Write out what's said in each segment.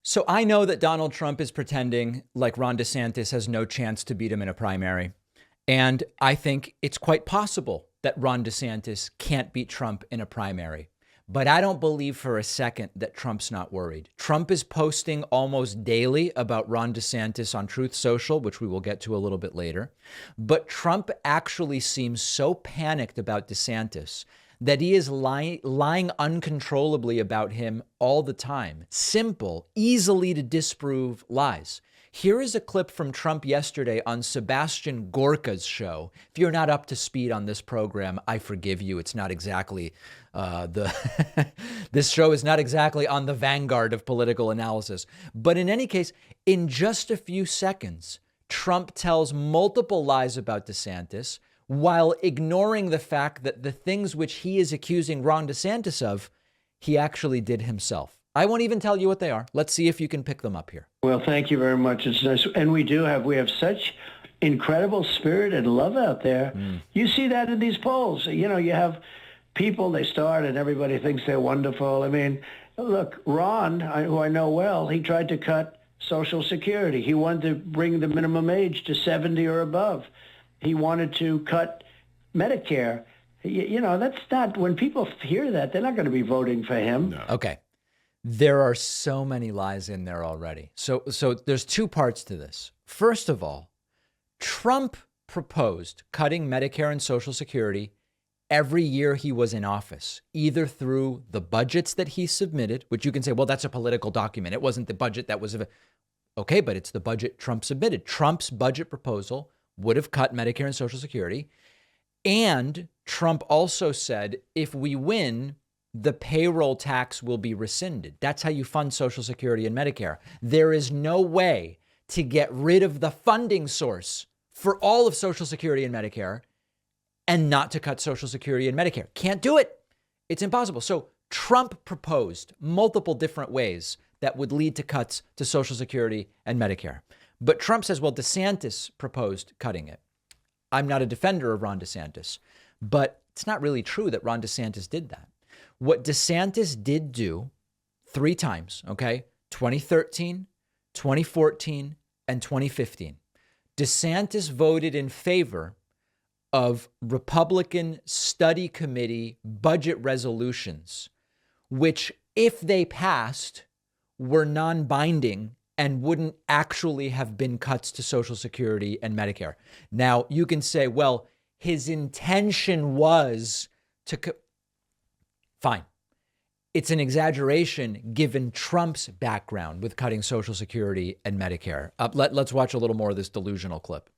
So I know that Donald Trump is pretending like Ron DeSantis has no chance to beat him in a primary. And I think it's quite possible that Ron DeSantis can't beat Trump in a primary. But I don't believe for a second that Trump's not worried. Trump is posting almost daily about Ron DeSantis on Truth Social, which we will get to a little bit later. But Trump actually seems so panicked about DeSantis that he is lying uncontrollably about him all the time. Simple, easily to disprove lies. Here is a clip from Trump yesterday on Sebastian Gorka's show. If you're not up to speed on this program, I forgive you. It's not exactly this show is not exactly on the vanguard of political analysis. But in any case, in just a few seconds, Trump tells multiple lies about DeSantis while ignoring the fact that the things which he is accusing Ron DeSantis of, he actually did himself. I won't even tell you what they are. Let's see if you can pick them up here. Well, thank you very much. It's nice. And we have such incredible spirit and love out there. You see that in these polls. You know, you have people, they start and everybody thinks they're wonderful. I mean, look, Ron, who I know well, he tried to cut Social Security. He wanted to bring the minimum age to 70 or above. He wanted to cut Medicare. You know, that's not, when people hear that, they're not going to be voting for him. No. Okay. There are so many lies in there already. So there's two parts to this. First of all, Trump proposed cutting Medicare and Social Security every year he was in office, either through the budgets that he submitted, which you can say, well, that's a political document. It wasn't the budget that was, okay, but it's the budget Trump submitted. Trump's budget proposal would have cut Medicare and Social Security. And Trump also said, if we win, the payroll tax will be rescinded. That's how you fund Social Security and Medicare. There is no way to get rid of the funding source for all of Social Security and Medicare and not to cut Social Security and Medicare. Can't do it. It's impossible. So Trump proposed multiple different ways that would lead to cuts to Social Security and Medicare. But Trump says, well, DeSantis proposed cutting it. I'm not a defender of Ron DeSantis, but it's not really true that Ron DeSantis did that. What DeSantis did do 3 times, okay, 2013, 2014, and 2015, DeSantis voted in favor of Republican study committee budget resolutions, which, if they passed, were non-binding and wouldn't actually have been cuts to Social Security and Medicare. Now, you can say, well, his intention was to... Fine. It's an exaggeration given Trump's background with cutting Social Security and Medicare. Let's watch a little more of this delusional clip.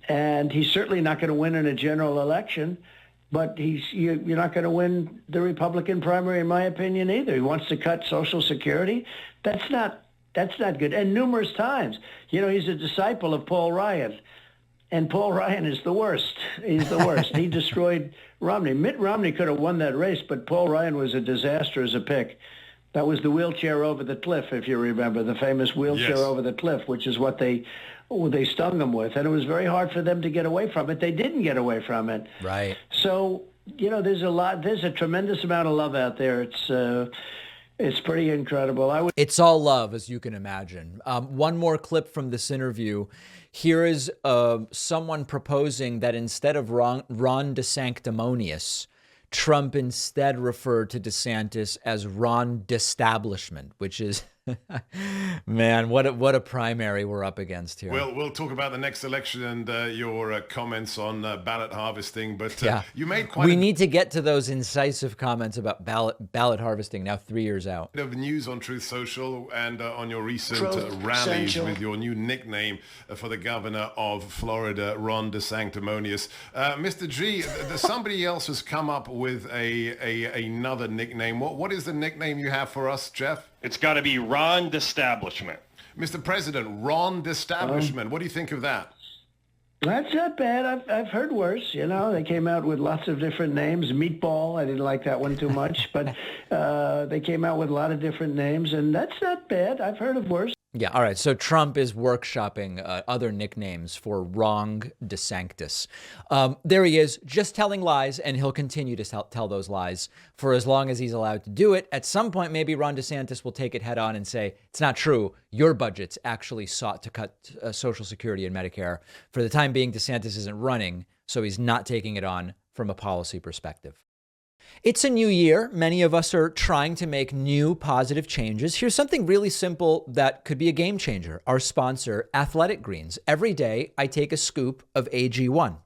And he's certainly not going to win in a general election, but you're not going to win the Republican primary, in my opinion, either. He wants to cut Social Security. That's not good. And numerous times, he's a disciple of Paul Ryan. And Paul Ryan is the worst. He's the worst. He destroyed Romney. Mitt Romney could have won that race, but Paul Ryan was a disaster as a pick. That was the wheelchair over the cliff, if you remember, the famous wheelchair over the cliff, which is what they stung him with. And it was very hard for them to get away from it. They didn't get away from it. Right. So, there's a tremendous amount of love out there. It's pretty incredible. It's all love, as you can imagine. One more clip from this interview. Here is someone proposing that instead of Ron DeSanctimonious, Trump instead referred to DeSantis as Ron DeStablishment, which is, man, what a primary we're up against here. We'll talk about the next election and your comments on ballot harvesting, but you made quite We need to get to those incisive comments about ballot harvesting now 3 years out. Of news on Truth Social and on your recent rallies with your new nickname for the governor of Florida, Ron DeSanctimonious. Mr. G, somebody else has come up with another nickname. What is the nickname you have for us, Jeff? It's got to be Ron DeStablishment. Mr. President, Ron DeStablishment. What do you think of that? That's not bad. I've heard worse. You know, they came out with lots of different names. Meatball, I didn't like that one too much, but they came out with a lot of different names, and that's not bad. I've heard of worse. Yeah, all right. So Trump is workshopping other nicknames for Ron DeSantis. There he is, just telling lies, and he'll continue to tell those lies for as long as he's allowed to do it. At some point, maybe Ron DeSantis will take it head on and say, it's not true. Your budgets actually sought to cut Social Security and Medicare. For the time being, DeSantis isn't running, so he's not taking it on from a policy perspective. It's a new year. Many of us are trying to make new positive changes. Here's something really simple that could be a game changer. Our sponsor, Athletic Greens. Every day, I take a scoop of AG1.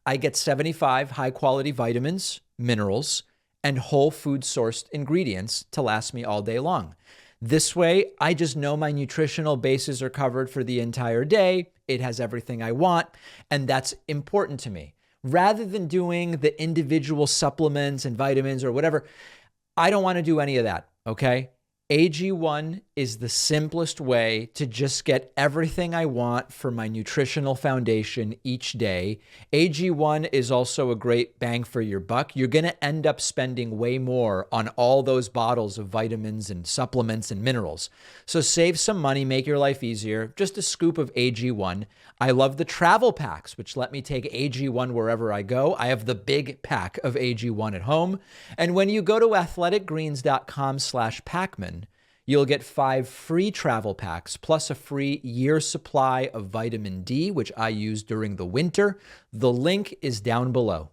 I get 75 high-quality vitamins, minerals, and whole food sourced ingredients to last me all day long. This way, I just know my nutritional bases are covered for the entire day. It has everything I want, and that's important to me. Rather than doing the individual supplements and vitamins or whatever, I don't want to do any of that, okay? AG1 is the simplest way to just get everything I want for my nutritional foundation each day. AG1 is also a great bang for your buck. You're going to end up spending way more on all those bottles of vitamins and supplements and minerals. So save some money, make your life easier. Just a scoop of AG1. I love the travel packs, which let me take AG1 wherever I go. I have the big pack of AG1 at home. And when you go to athleticgreens.com/Pacman, you'll get 5 free travel packs plus a free year supply of vitamin D, which I use during the winter. The link is down below.